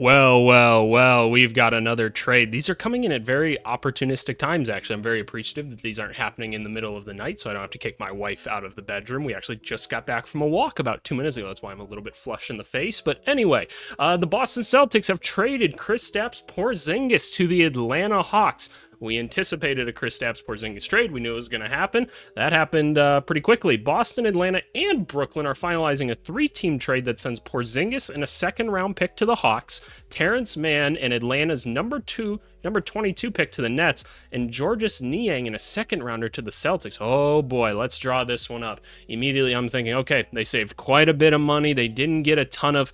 Well, we've got another trade. These are coming in at very opportunistic times, actually. I'm very appreciative that these aren't happening in the middle of the night, so I don't have to kick my wife out of the bedroom. We actually just got back from a walk about 2 minutes ago. That's why I'm a little bit flushed in the face. But anyway, the Boston Celtics have traded Kristaps Porzingis to the Atlanta Hawks. We anticipated a Kristaps Porzingis trade. We knew it was going to happen. That happened pretty quickly. Boston, Atlanta, and Brooklyn are finalizing a three-team trade that sends Porzingis and a second-round pick to the Hawks, Terrence Mann and Atlanta's number 22 pick to the Nets, and Georges Niang in a second-rounder to the Celtics. Oh boy, let's draw this one up. Immediately, I'm thinking, okay, they saved quite a bit of money. They didn't get a ton of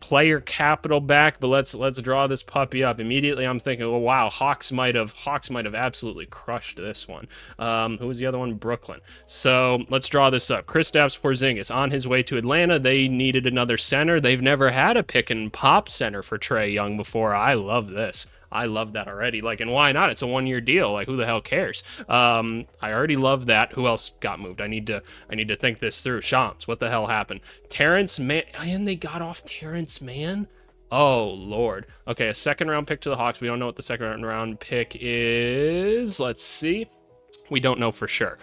player capital back, but let's draw this puppy up. Immediately, I'm thinking, oh wow, Hawks might have absolutely crushed this one. Who was the other one? Brooklyn. So let's draw this up. Kristaps Porzingis on his way to Atlanta. They needed another center. They've never had a pick and pop center for Trae Young before. I love this. I love that already. Like, and why not? It's a 1-year deal. Like, who the hell cares? I already love that. Who else got moved? I need to think this through. Shams, what the hell happened? Terrence Mann, and they got off Terrence Mann. Oh Lord. Okay, a second round pick to the Hawks. We don't know what the second round pick is. Let's see. We don't know for sure.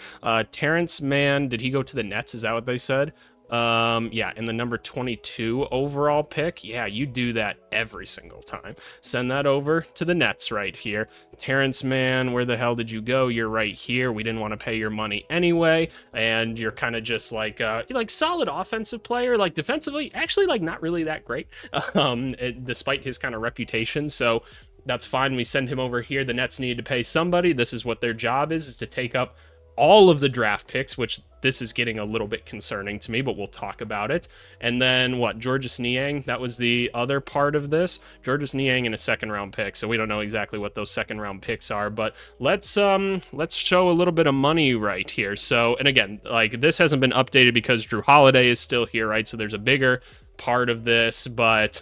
Terrence Mann, did he go to the Nets? Is that what they said? Yeah, and the number 22 overall pick. Yeah, you do that every single time. Send that over to the Nets right here. Terrence Mann, where the hell did you go? You're right here. We didn't want to pay your money anyway, and you're kind of just like solid offensive player, like defensively, actually like not really that great, despite his kind of reputation. So that's fine. We send him over here. The Nets needed to pay somebody. This is what their job is to take up all of the draft picks, which this is getting a little bit concerning to me, but we'll talk about it. And then what? Georges Niang, that was the other part of this. Georges Niang in a second round pick. So we don't know exactly what those second round picks are, but let's show a little bit of money right here. So, and again, like this hasn't been updated because Drew Holiday is still here, right? So there's a bigger part of this, but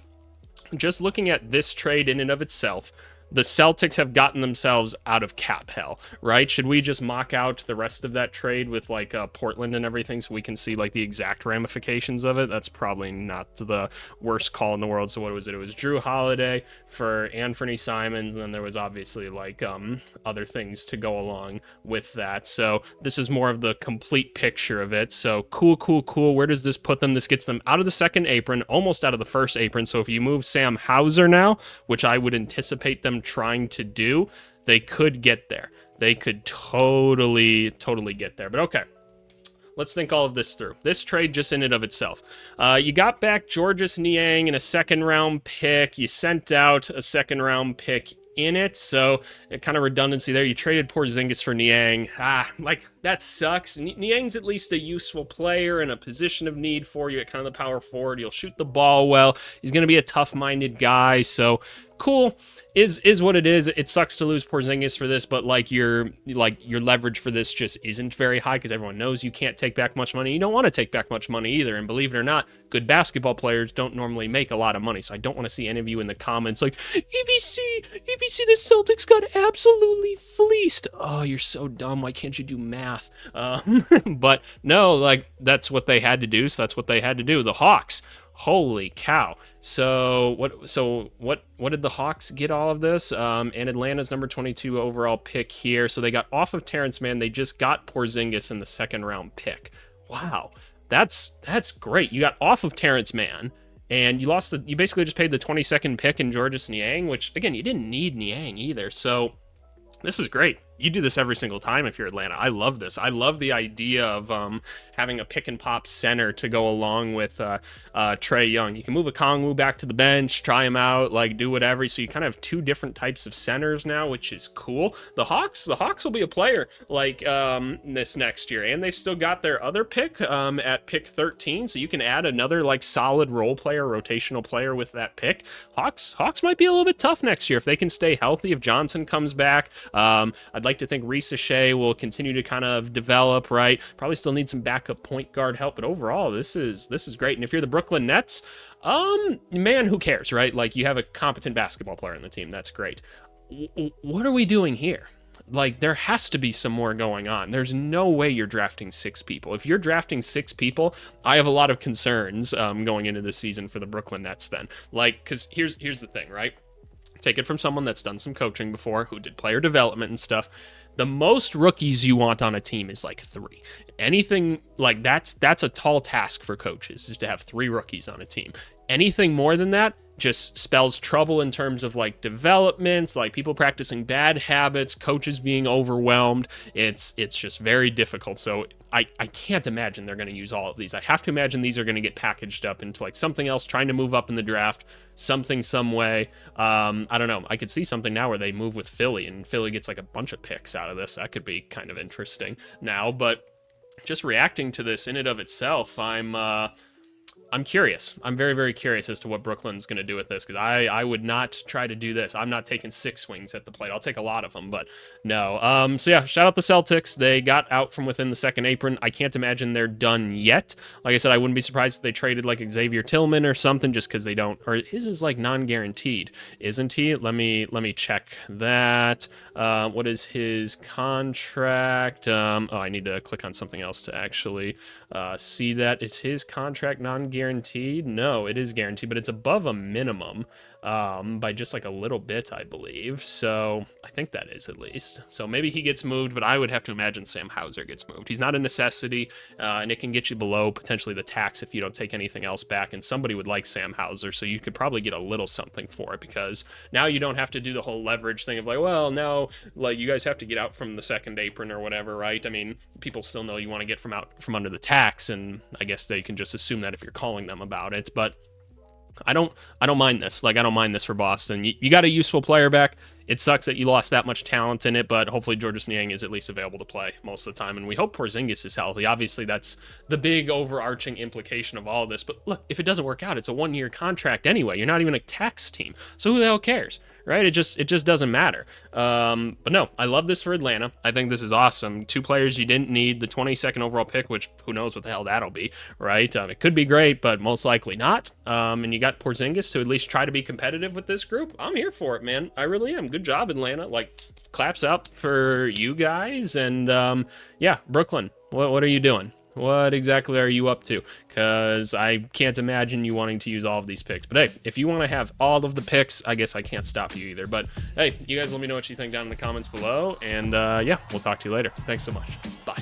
just looking at this trade in and of itself, the Celtics have gotten themselves out of cap hell, right? Should we just mock out the rest of that trade with like Portland and everything so we can see like the exact ramifications of it? That's probably not the worst call in the world. So what was it? It was Drew Holiday for Anthony Simons, and then there was obviously like other things to go along with that. So this is more of the complete picture of it. So cool. Where does this put them? This gets them out of the second apron, almost out of the first apron. So if you move Sam Hauser now, which I would anticipate them trying to do, they could get there. They could totally get there. But okay, let's think all of this through. This trade just in and of itself. You got back Georges Niang and a second round pick. You sent out a second round pick in it, so kind of redundancy there. You traded Porzingis for Niang. Like that sucks. Niang's at least a useful player in a position of need for you at kind of the power forward. He'll shoot the ball well. He's going to be a tough-minded guy, so cool is what it is. It sucks to lose Porzingis for this, but your leverage for this just isn't very high because everyone knows you can't take back much money. You don't want to take back much money either, and believe it or not, good basketball players don't normally make a lot of money, so I don't want to see any of you in the comments like, if you see the Celtics got absolutely fleeced. Oh, you're so dumb. Why can't you do math? But no, like that's what they had to do, so that's what they had to do. The Hawks, holy cow. So what did the Hawks get all of this? And Atlanta's number 22 overall pick here. So they got off of Terrence Mann. They just got Porzingis in the second round pick. Wow. That's great. You got off of Terrence Mann, and you basically just paid the 22nd pick in Georges Niang, which again, you didn't need Niang either. So this is great. You do this every single time if you're Atlanta. I love this. I love the idea of having a pick and pop center to go along with Trae Young. You can move a Kongwu back to the bench, try him out, like do whatever. So you kind of have two different types of centers now, which is cool. The Hawks will be a player like this next year, and they've still got their other pick at pick 13. So you can add another like solid role player, rotational player with that pick. Hawks might be a little bit tough next year if they can stay healthy. If Johnson comes back, I'd like to think Reese Shea will continue to kind of develop, right? Probably still need some backup point guard help, but overall, this is great. And if you're the Brooklyn Nets, man, who cares, right? Like you have a competent basketball player on the team. That's great. What are we doing here? like there has to be some more going on. There's no way you're drafting 6 people. If you're drafting 6 people, I have a lot of concerns going into the season for the Brooklyn Nets then. Like, because here's the thing, right? Take it from someone that's done some coaching before, who did player development and stuff. The most rookies you want on a team is like 3. Anything like that's a tall task for coaches, is to have 3 rookies on a team. Anything more than that just spells trouble in terms of like developments, like people practicing bad habits, coaches being overwhelmed. It's just very difficult. So I can't imagine they're going to use all of these. I have to imagine these are going to get packaged up into like something else, trying to move up in the draft, something, some way. I don't know. I could see something now where they move with Philly and Philly gets like a bunch of picks out of this. That could be kind of interesting now, but just reacting to this in and of itself, I'm curious. I'm very, very curious as to what Brooklyn's going to do with this, because I would not try to do this. I'm not taking 6 swings at the plate. I'll take a lot of them, but no. So yeah, shout out the Celtics. They got out from within the second apron. I can't imagine they're done yet. Like I said, I wouldn't be surprised if they traded like Xavier Tillman or something, just because they don't, or his is like non-guaranteed, isn't he? Let me check that. What is his contract? I need to click on something else to actually see that. Is his contract non-guaranteed? No, it is guaranteed, but it's above a minimum by just like a little bit, I believe. So I think that is, at least. So maybe he gets moved, but I would have to imagine Sam Hauser gets moved. He's not a necessity, and it can get you below potentially the tax if you don't take anything else back. And somebody would like Sam Hauser, so you could probably get a little something for it, because now you don't have to do the whole leverage thing of like, well, now like you guys have to get out from the second apron or whatever, right? I mean, people still know you want to get from under the tax, and I guess they can just assume that if you're calling them about it. But I don't mind this. Like, I don't mind this for Boston. You got a useful player back. It sucks that you lost that much talent in it, but hopefully Georges Niang is at least available to play most of the time, and we hope Porzingis is healthy. Obviously, that's the big overarching implication of all of this. But look, if it doesn't work out, it's a 1-year contract anyway. You're not even a tax team, so who the hell cares, right? It just doesn't matter. But no, I love this for Atlanta. I think this is awesome. 2 players you didn't need, the 22nd overall pick, which who knows what the hell that'll be, right? It could be great, but most likely not. And you got Porzingis to at least try to be competitive with this group. I'm here for it, man. I really am. Good job, Atlanta. Like, claps up for you guys. And yeah, Brooklyn, what are you doing? What exactly are you up to? Because I can't imagine you wanting to use all of these picks. But hey, if you want to have all of the picks, I guess I can't stop you either. But hey, you guys let me know what you think down in the comments below. And yeah, we'll talk to you later. Thanks so much. Bye.